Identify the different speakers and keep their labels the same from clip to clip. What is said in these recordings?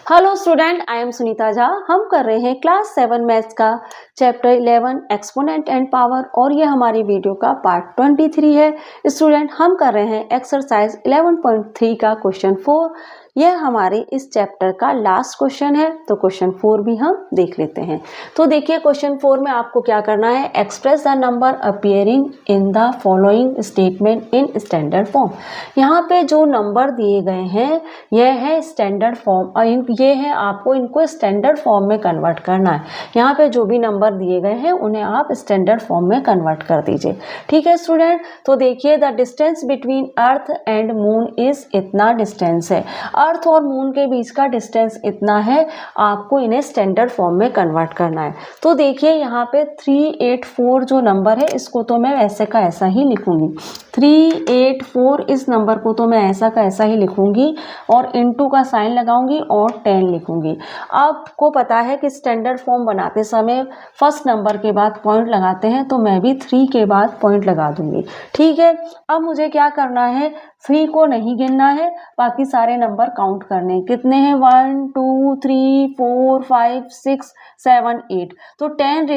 Speaker 1: Hello student, I am Sunita Jha. हम कर रहे हैं क्लास 7 मैथ्स का चैप्टर 11 एक्सपोनेंट एंड पावर और ये हमारी वीडियो का पार्ट 23 है। स्टूडेंट, हम कर रहे हैं एक्सरसाइज 11.3 का क्वेश्चन 4। यह हमारे इस चैप्टर का लास्ट क्वेश्चन है, तो क्वेश्चन 4 भी हम देख लेते हैं। तो देखिए, क्वेश्चन 4 में आपको क्या करना है, express the number appearing in the following statement in standard form. यहाँ पे जो नंबर दिए गए हैं यह है स्टैंडर्ड फॉर्म और ये है आपको इनको स्टैंडर्ड फॉर्म में कन्वर्ट करना है। यहाँ पे जो भी नंबर दिए गए हैं उन्हें आप स्टैंडर्ड फॉर्म में कन्वर्ट कर दीजिए। ठीक है स्टूडेंट, तो देखिए the distance between earth and moon is इतना डिस्टेंस है। अर्थ और मून के बीच का डिस्टेंस इतना है, आपको इन्हें स्टैंडर्ड फॉर्म में कन्वर्ट करना है। तो देखिए यहाँ पे 384 जो नंबर है इसको तो मैं ऐसे का ऐसा ही लिखूंगी। 384 इस नंबर को तो मैं ऐसा का ऐसा ही लिखूंगी और इनटू का साइन लगाऊंगी और 10 लिखूंगी। आपको पता है कि स्टैंडर्ड फॉर्म बनाते समय फर्स्ट नंबर के बाद पॉइंट लगाते हैं, तो मैं भी 3 के बाद पॉइंट लगा दूंगी। ठीक है, अब मुझे क्या करना है, 3 को नहीं गिनना है, बाकी सारे नंबर काउंट करने हैं। कितने हैं, 1 2 3 4 5 6 7 8, तो 10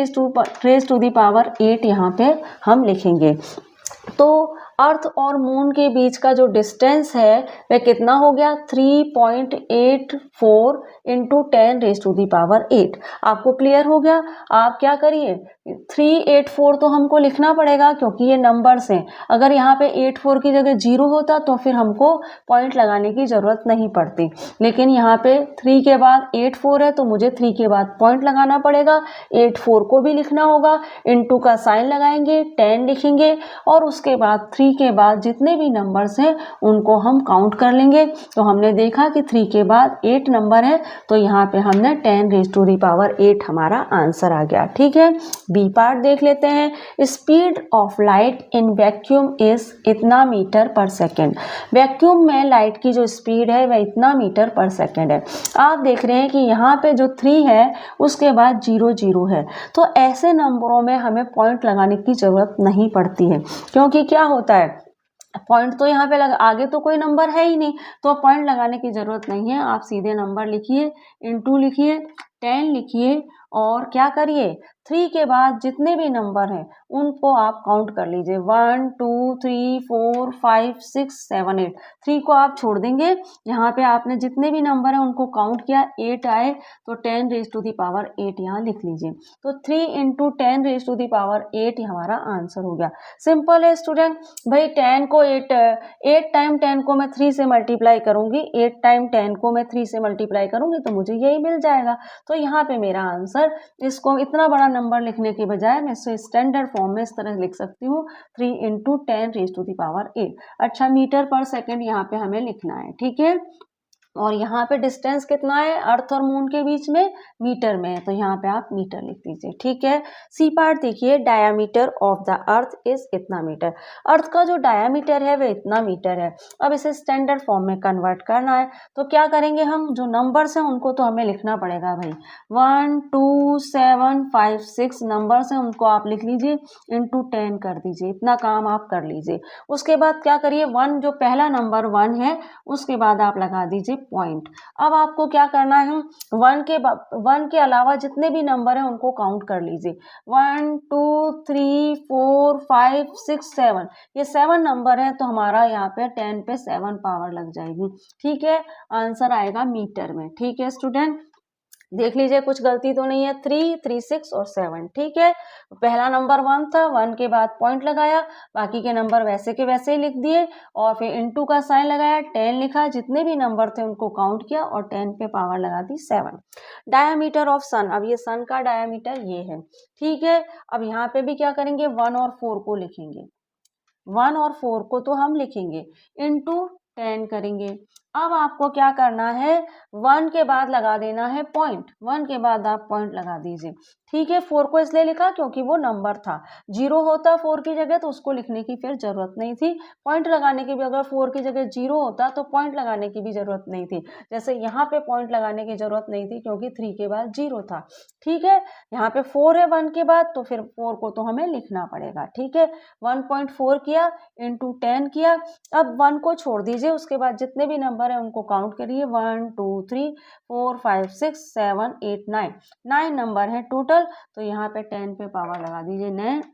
Speaker 1: रेज टू दी पावर 8 यहाँ पे हम लिखेंगे। तो अर्थ और मून के बीच का जो डिस्टेंस है वह कितना हो गया, 3.84 into 10 raise to the power 8। आपको क्लियर हो गया। आप क्या करिए, 384 तो हमको लिखना पड़ेगा क्योंकि ये नंबर्स हैं। अगर यहाँ पे 84 की जगह 0 होता तो फिर हमको पॉइंट लगाने की जरूरत नहीं पड़ती, लेकिन यहाँ पे 3 के बाद 84 है तो मुझे 3 के बाद पॉइंट लगाना पड़ेगा। 84 को भी लिखना होगा, इंटू का साइन लगाएंगे, 10 लिखेंगे और उसके बाद 3 के बाद जितने भी नंबर्स हैं उनको हम काउंट कर लेंगे। तो हमने देखा कि 3 के बाद 8 नंबर है, तो यहाँ पे हमने 10 रेज टू दी पावर 8 हमारा आंसर आ गया। ठीक है, बी पार्ट देख लेते हैं। Speed of light in vacuum is इतना मीटर पर सेकेंड। वैक्यूम में लाइट की जो स्पीड है वह इतना मीटर पर सेकेंड है। आप देख रहे हैं कि यहाँ पे जो 3 है उसके बाद 0 0 है, तो ऐसे नंबरों में हमें पॉइंट लगाने की जरूरत नहीं पड़ती है, क्योंकि क्या होता है, पॉइंट तो यहाँ पे आगे तो कोई नंबर है ही नहीं, तो पॉइंट लगाने की जरूरत नहीं है। आप सीधे नंबर लिखिए, इंटू लिखिए, 10 लिखिए और क्या करिए, 3 के बाद जितने भी नंबर हैं उनको आप काउंट कर लीजिए। 1 2 3 4 5 6 7 8। 3 को आप छोड़ देंगे, यहाँ पे आपने जितने भी नंबर हैं उनको काउंट किया, 8 आए तो 10 रेज टू दी पावर 8 यहाँ लिख लीजिए। तो 3 into 10 raise to the power 8 हमारा आंसर हो गया। सिंपल है स्टूडेंट, भाई 10 को 8 टाइम 10 को मैं 3 से मल्टीप्लाई करूंगी, 8 टाइम 10 को मैं 3 से मल्टीप्लाई करूंगी तो मुझे यही मिल जाएगा। तो यहाँ पे मेरा आंसर, इसको इतना बड़ा नंबर लिखने के बजाय मैं इसे स्टैंडर्ड फॉर्म में इस तरह लिख सकती हूँ, 3 into 10 raise to the power 8। अच्छा, मीटर पर सेकेंड यहाँ पे हमें लिखना है। ठीक है, और यहाँ पे डिस्टेंस कितना है अर्थ और मून के बीच में, मीटर में है, तो यहाँ पे आप मीटर लिख दीजिए। ठीक है, सी पार्ट देखिए, diameter of the earth is इतना मीटर। अर्थ का जो डायामीटर है वह इतना मीटर है। अब इसे स्टैंडर्ड फॉर्म में कन्वर्ट करना है, तो क्या करेंगे, हम जो नंबर्स हैं उनको तो हमें लिखना पड़ेगा भाई। 1 2 7 5 6 नंबर्स हैं, उनको आप लिख लीजिए, इंटू 10 कर दीजिए, इतना काम आप कर लीजिए। उसके बाद क्या करिए, 1 जो पहला नंबर 1 है उसके बाद आप लगा दीजिए पॉइंट। अब आपको क्या करना है, 1 के अलावा जितने भी नंबर हैं उनको काउंट कर लीजिए। 1 2 3 4 5 6 7, ये 7 नंबर है, तो हमारा यहाँ पे 10 पे 7 पावर लग जाएगी। ठीक है, आंसर आएगा मीटर में। ठीक है स्टूडेंट, देख लीजिए कुछ गलती तो नहीं है, 3 3 6 और 7। ठीक है, पहला नंबर 1 था, 1 के बाद पॉइंट लगाया, बाकी के नंबर वैसे के वैसे ही लिख दिए और फिर इनटू का साइन लगाया, 10 लिखा, जितने भी नंबर थे उनको काउंट किया और 10 पे पावर लगा दी 7। डायामीटर ऑफ सन, अब ये सन का डायामीटर ये है। ठीक है, अब यहाँ पे भी क्या करेंगे, 1 और 4 को लिखेंगे, 1 और 4 को तो हम लिखेंगे, इंटू 10 करेंगे। अब आपको क्या करना है, 1 के बाद लगा देना है पॉइंट, 1 के बाद आप पॉइंट लगा दीजिए। ठीक है, 4 को इसलिए लिखा क्योंकि वो नंबर था। 0 होता 4 की जगह तो उसको लिखने की फिर जरूरत नहीं थी। पॉइंट लगाने की भी अगर 4 की जगह 0 होता तो पॉइंट लगाने की भी जरूरत नहीं थी। जैसे यहाँ पे पॉइंट लगाने की जरूरत नहीं थी क्योंकि 3 के बाद 0 था। ठीक है, यहाँ पे 4 है 1 के बाद, तो फिर 4 को तो हमें लिखना पड़ेगा। ठीक है, 1.4 किया इंटू 10 किया। अब 1 को छोड़ दीजिए, उसके बाद जितने भी नंबर है उनको काउंट करिए। 1 2 3 4 5 6 7 8 9 नंबर है टोटल। तो यहाँ पे 10 पे पावर लगा दीजिए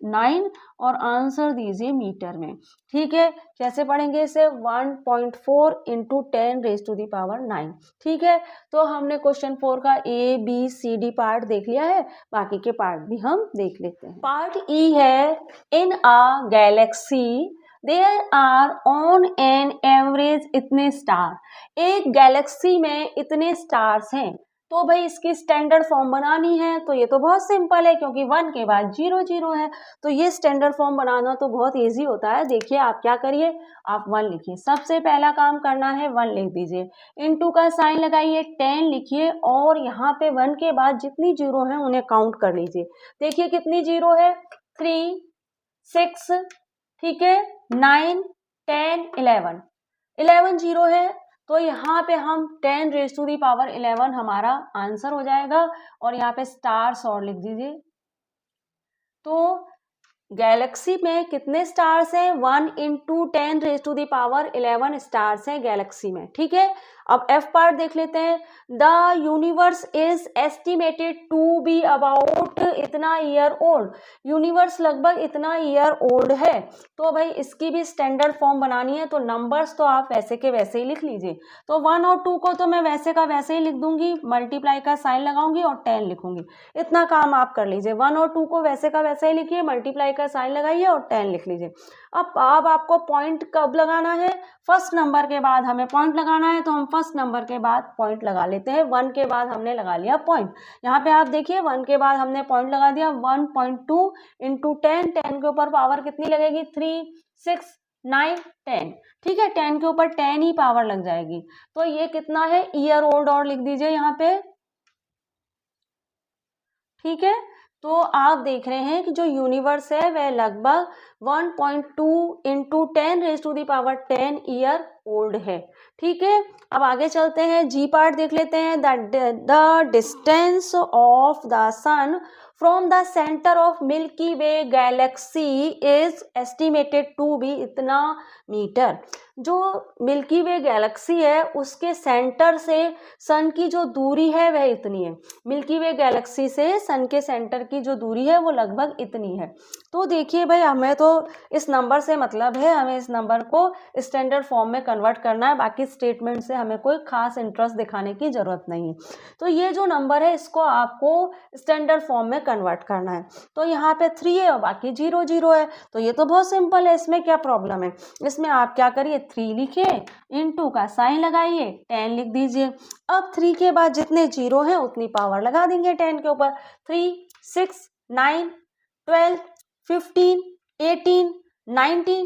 Speaker 1: 9 और आंसर दीजिए मीटर में। ठीक है, कैसे पढ़ेंगे इसे? 1.4 into 10 raise to the power 9। ठीक है, तो हमने क्वेश्चन 4 का A B C D part देख लिया है, बाकी के पार्ट भी हम देख लेते हैं। पार्ट ई है, in a galaxy there are on an average इतने स्टार। एक गैलेक्सी में इतने स्टार्स हैं, तो भाई इसकी स्टैंडर्ड फॉर्म बनानी है। तो ये तो बहुत सिंपल है क्योंकि 1 के बाद 0 0 है, तो ये स्टैंडर्ड फॉर्म बनाना तो बहुत इजी होता है। देखिए आप क्या करिए, आप 1 लिखिए। सबसे पहला काम करना है 1 लिख दीजिए, इनटू का साइन लगाइए, 10 लिखिए और यहाँ पे 1 के बाद जितनी 0 है उन्हें काउंट कर लीजिए। देखिए कितनी 0 है, 3 6, ठीक है, 9 10 11 0 है। तो यहाँ पे हम 10 रेज टू दी पावर 11 हमारा आंसर हो जाएगा। और यहाँ पे स्टार्स और लिख दीजिए। तो गैलेक्सी में कितने स्टार्स हैं? 1 into 10 raise to the power 11 stars हैं गैलेक्सी में। ठीक है, अब एफ पार्ट देख लेते हैं। The universe is estimated to be about इतना ईयर ओल्ड। यूनिवर्स लगभग इतना ईयर ओल्ड है। तो भाई इसकी भी स्टैंडर्ड फॉर्म बनानी है, तो नंबर्स तो आप वैसे के वैसे ही लिख लीजिए। तो 1 और 2 को तो मैं वैसे का वैसे ही लिख दूंगी, मल्टीप्लाई का साइन लगाऊंगी और 10 लिखूंगी। इतना काम आप कर लीजिए। 1 और 2 को वैसे का वैसे ही लिखिए, मल्टीप्लाई का साइन लगाइए और 10 लिख लीजिए। अब आपको पॉइंट कब लगाना है? फर्स्ट नंबर के बाद हमें पॉइंट लगाना है, तो हम फर्स्ट नंबर के बाद पॉइंट लगा लेते हैं। 1 के बाद हमने लगा लिया पॉइंट। यहाँ पे आप देखिए 1 के बाद हमने पॉइंट लगा दिया। 1.2 इंटू 10, 10 के ऊपर पावर कितनी लगेगी? 3 6 9 10। ठीक है, 10 के ऊपर 10 ही पावर लग जाएगी। तो ये कितना है? ईयर ओल्ड और लिख दीजिए यहाँ पे। ठीक है, तो आप देख रहे हैं कि जो यूनिवर्स है वह लगभग 1.2 into 10 raise to the power 10 year old है। ठीक है, अब आगे चलते हैं, जी पार्ट देख लेते हैं। The distance of the sun from the centre of Milky Way galaxy is estimated to be इतना मीटर। जो मिल्की वे गैलेक्सी है उसके सेंटर से सन की जो दूरी है वह इतनी है। मिल्की वे गैलेक्सी से सन के सेंटर की जो दूरी है वो लगभग इतनी है। तो देखिए भाई, हमें तो इस नंबर से मतलब है, हमें इस नंबर को स्टैंडर्ड फॉर्म में कन्वर्ट करना है। बाकी स्टेटमेंट से हमें कोई खास इंटरेस्ट दिखाने की जरूरत नहीं है। तो ये जो नंबर है इसको आपको स्टैंडर्ड फॉर्म में कन्वर्ट करना है। तो यहाँ पे 3 है और बाकी 0 0 है। तो ये तो बहुत सिंपल है, इसमें क्या प्रॉब्लम है? इसमें आप क्या करिए, 3 लिखिए, इंटू का साइन लगाइए, 10 लिख दीजिए। अब 3 के बाद जितने 0 हैं उतनी पावर लगा देंगे 10 के ऊपर। 3 6 9 12 15 18 19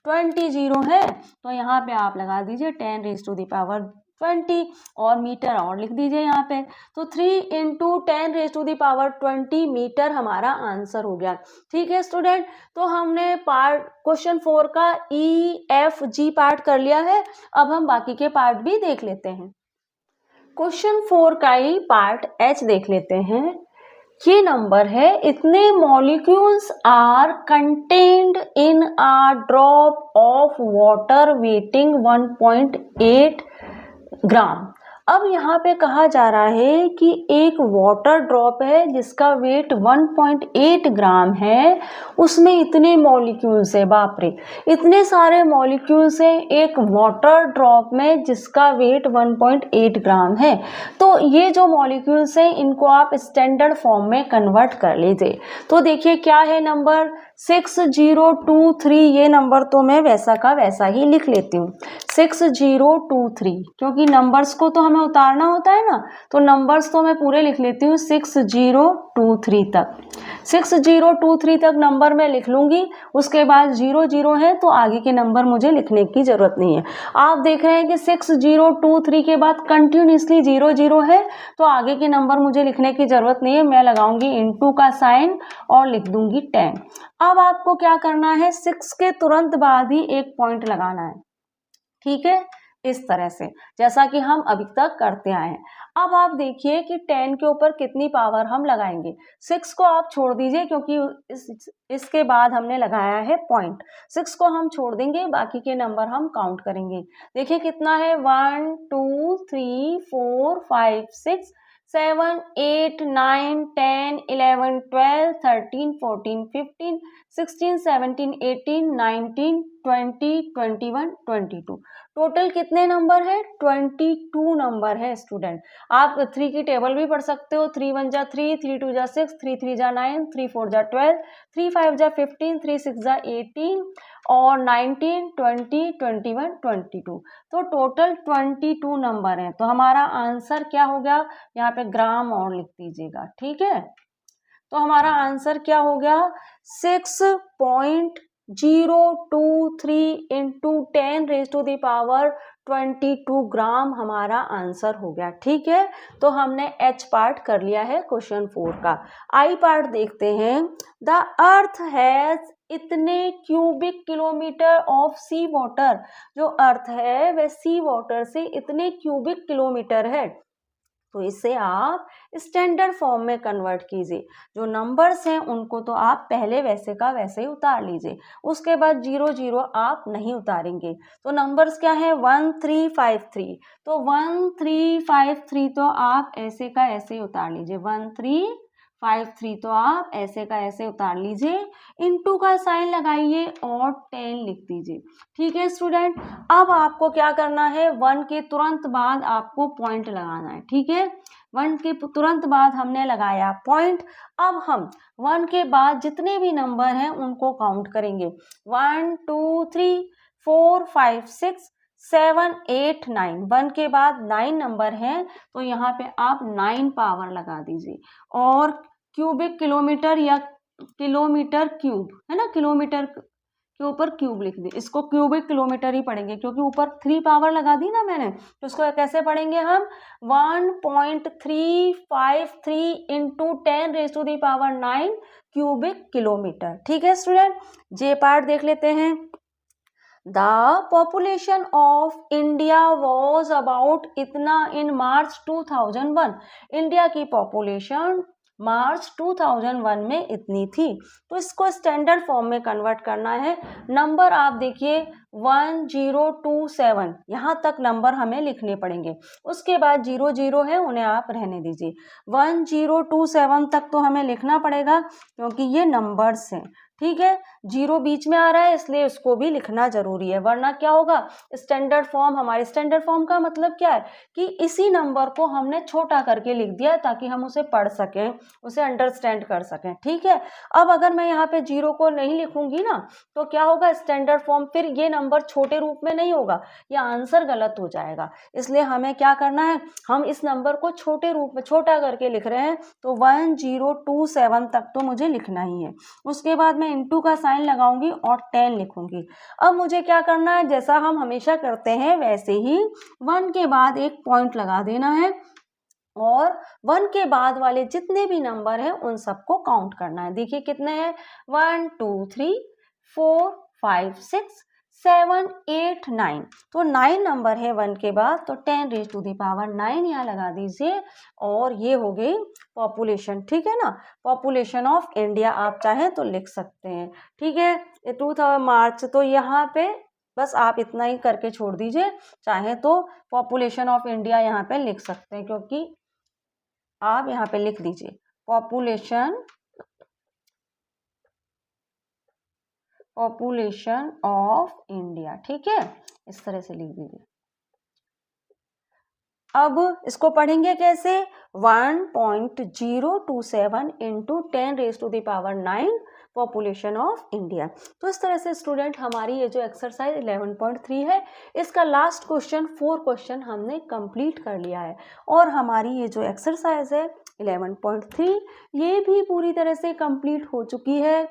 Speaker 1: 20 0 है। तो यहाँ पे आप लगा दीजिए 10 रेज टू दी पावर 20 और मीटर और लिख दीजिए यहाँ पे। तो 3 into 10 raise to the power 20 metre हमारा आंसर हो गया। ठीक है स्टूडेंट, तो हमने पार्ट क्वेश्चन 4 का ई एफ जी पार्ट कर लिया है। अब हम बाकी के पार्ट भी देख लेते हैं। क्वेश्चन 4 का ही पार्ट एच देख लेते हैं। ये नंबर है, इतने molecules are contained in a drop of water weighing 1.8 gram. अब यहाँ पे कहा जा रहा है कि एक वाटर ड्रॉप है जिसका वेट 1.8 ग्राम है, उसमें इतने मॉलिक्यूल्स है। बाप रे, इतने सारे मॉलिक्यूल्स हैं एक वाटर ड्रॉप में जिसका वेट 1.8 ग्राम है। तो ये जो मॉलिक्यूल्स हैं इनको आप स्टैंडर्ड फॉर्म में कन्वर्ट कर लीजिए। तो देखिए क्या है नंबर 6023। ये नंबर तो मैं वैसा का वैसा ही लिख लेती हूँ, 6023, क्योंकि नंबर्स को तो हमें में उतारना होता है ना, तो नंबर्स तो मैं पूरे लिख लेती हूँ 6023 तक। 6023 तक नंबर मैं लिख लूँगी, उसके बाद 00 है तो आगे के नंबर मुझे लिखने की ज़रूरत नहीं है। आप देख रहे हैं कि 6023 के बाद कंटिन्यूसली 00 है, तो आगे के नंबर मुझे लिखने की ज़रूरत नहीं है। मैं लगाऊंगी इंटू का साइन और लिख दूंगी 10। अब आपको क्या करना है, 6 के तुरंत बाद ही एक पॉइंट लगाना है, ठीक है, इस तरह से जैसा कि हम अभी तक करते आए हैं। अब आप देखिए कि 10 के ऊपर कितनी पावर हम लगाएंगे। 6 को आप छोड़ दीजिए क्योंकि इसके बाद हमने लगाया है पॉइंट। 6 को हम छोड़ देंगे, बाकी के नंबर हम काउंट करेंगे। देखिए कितना है, 1 2 3 4 5 6 7 8 9 10 11 12 13 14 15 16 17 18 19 20 21 22। टोटल कितने नंबर है, 22 नंबर है स्टूडेंट। आप 3 की टेबल भी पढ़ सकते हो। 3 1 जा 3, 3 2 जा 6, 3 3 जा 9, 3 4 जा 12, 3 5 जा 15, 3 6 जा 18 और 19 20 21 22। तो टोटल 22 नंबर है। तो हमारा आंसर क्या हो गया, यहाँ पे ग्राम और लिख दीजिएगा, ठीक है। तो हमारा आंसर क्या हो गया, 6.023 इंटू 10⁻22 ग्राम हमारा आंसर हो गया, ठीक है। तो हमने एच पार्ट कर लिया है क्वेश्चन 4 का। आई पार्ट देखते हैं। द अर्थ हैज इतने cubic kilometre of sea water, जो अर्थ है वह सी वाटर से इतने क्यूबिक किलोमीटर है। तो इसे आप स्टैंडर्ड फॉर्म में कन्वर्ट कीजिए। जो नंबर्स हैं उनको तो आप पहले वैसे का वैसे ही उतार लीजिए, उसके बाद 00 आप नहीं उतारेंगे। तो नंबर्स क्या है, 1353। तो 1353 तो आप ऐसे का ऐसे ही उतार लीजिए, 1353 तो आप ऐसे का ऐसे उतार लीजिए, इनटू का साइन लगाइए और 10 लिख दीजिए, ठीक है स्टूडेंट। अब आपको क्या करना है, 1 के तुरंत बाद आपको पॉइंट लगाना है, ठीक है। 1 के तुरंत बाद हमने लगाया पॉइंट। अब हम 1 के बाद जितने भी नंबर हैं उनको काउंट करेंगे। 1 2 3 4 5 6 7 8 9। 1 के बाद 9 नंबर हैं, तो यहाँ पे आप 9 पावर लगा दीजिए। और क्यूबिक किलोमीटर या किलोमीटर क्यूब है ना, किलोमीटर के ऊपर क्यूब लिख दी, इसको क्यूबिक किलोमीटर ही पढ़ेंगे क्योंकि ऊपर 3 पावर लगा दी ना मैंने। तो इसको कैसे पढ़ेंगे हम, 1.353 इंटू 10⁻9 क्यूबिक किलोमीटर, ठीक है स्टूडेंट। जे पार्ट देख लेते हैं। The population of India was about इतना इन मार्च 2001। इंडिया की पॉपुलेशन मार्च 2001 में इतनी थी। तो इसको स्टैंडर्ड फॉर्म में कन्वर्ट करना है। नंबर आप देखिए 1027, यहाँ तक नंबर हमें लिखने पड़ेंगे, उसके बाद 00 है उन्हें आप रहने दीजिए। 1027 तक तो हमें लिखना पड़ेगा क्योंकि ये नंबर्स हैं, ठीक है। 0 बीच में आ रहा है इसलिए इसको भी लिखना जरूरी है, वरना क्या होगा, स्टैंडर्ड फॉर्म, हमारे स्टैंडर्ड फॉर्म का मतलब क्या है कि इसी नंबर को हमने छोटा करके लिख दिया ताकि हम उसे पढ़ सकें, उसे अंडरस्टैंड कर सकें, ठीक है। अब अगर मैं यहाँ पे 0 को नहीं लिखूंगी ना तो क्या होगा, स्टैंडर्ड फॉर्म, फिर ये नंबर छोटे रूप में नहीं होगा, ये आंसर गलत हो जाएगा। इसलिए हमें क्या करना है, हम इस नंबर को छोटे रूप में छोटा करके लिख रहे हैं, तो 1027 तक तो मुझे लिखना ही है। उसके बाद मैं इंटू का साइन लगाऊंगी और 10 लिखूंगी। अब मुझे क्या करना है, जैसा हम हमेशा करते हैं वैसे ही 1 के बाद एक पॉइंट लगा देना है और 1 के बाद वाले जितने भी नंबर हैं उन सबको काउंट करना है। देखिए कितने हैं, 1 2 3 4 5 6 7 8 9। तो 9 नंबर है 1 के बाद, तो 10⁻9 यहाँ लगा दीजिए और ये हो गई पॉपुलेशन, ठीक है ना। पॉपुलेशन ऑफ इंडिया आप चाहें तो लिख सकते हैं, ठीक है। 2000 मार्च, तो यहाँ पे बस आप इतना ही करके छोड़ दीजिए, चाहे तो पॉपुलेशन ऑफ इंडिया यहाँ पे लिख सकते हैं, क्योंकि आप यहाँ पे लिख दीजिए पॉपुलेशन ऑफ इंडिया, ठीक है, इस तरह से लिख दीजिए। अब इसको पढ़ेंगे कैसे, 1.027 इंटू 10⁻9 पॉपुलेशन ऑफ इंडिया। तो इस तरह से स्टूडेंट हमारी ये जो एक्सरसाइज 11.3 है इसका लास्ट क्वेश्चन 4 क्वेश्चन हमने कंप्लीट कर लिया है और हमारी ये जो एक्सरसाइज है 11.3 ये भी पूरी तरह से कंप्लीट हो चुकी है।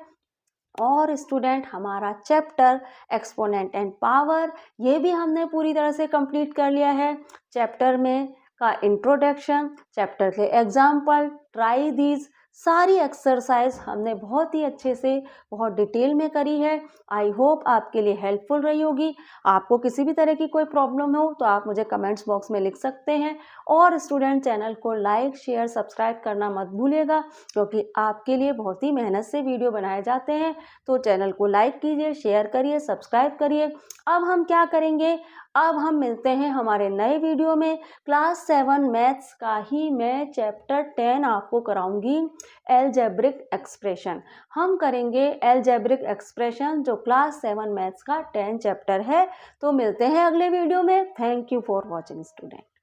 Speaker 1: और स्टूडेंट हमारा चैप्टर एक्सपोनेंट एंड पावर ये भी हमने पूरी तरह से कंप्लीट कर लिया है। चैप्टर में का इंट्रोडक्शन, चैप्टर के एग्जाम्पल, ट्राई दीज सारी एक्सरसाइज हमने बहुत ही अच्छे से बहुत डिटेल में करी है। आई होप आपके लिए हेल्पफुल रही होगी। आपको किसी भी तरह की कोई प्रॉब्लम हो तो आप मुझे कमेंट्स बॉक्स में लिख सकते हैं और स्टूडेंट चैनल को लाइक शेयर सब्सक्राइब करना मत भूलिएगा क्योंकि आपके लिए बहुत ही मेहनत से वीडियो बनाए जाते हैं। तो चैनल को लाइक कीजिए, शेयर करिए, सब्सक्राइब करिए। अब हम क्या करेंगे, अब हम मिलते हैं हमारे नए वीडियो में। क्लास 7 मैथ्स का ही मैं चैप्टर 10 आपको कराऊंगी, अलजेब्रिक एक्सप्रेशन। हम करेंगे अलजेब्रिक एक्सप्रेशन जो क्लास 7 मैथ्स का 10 चैप्टर है। तो मिलते हैं अगले वीडियो में। Thank you for watching student.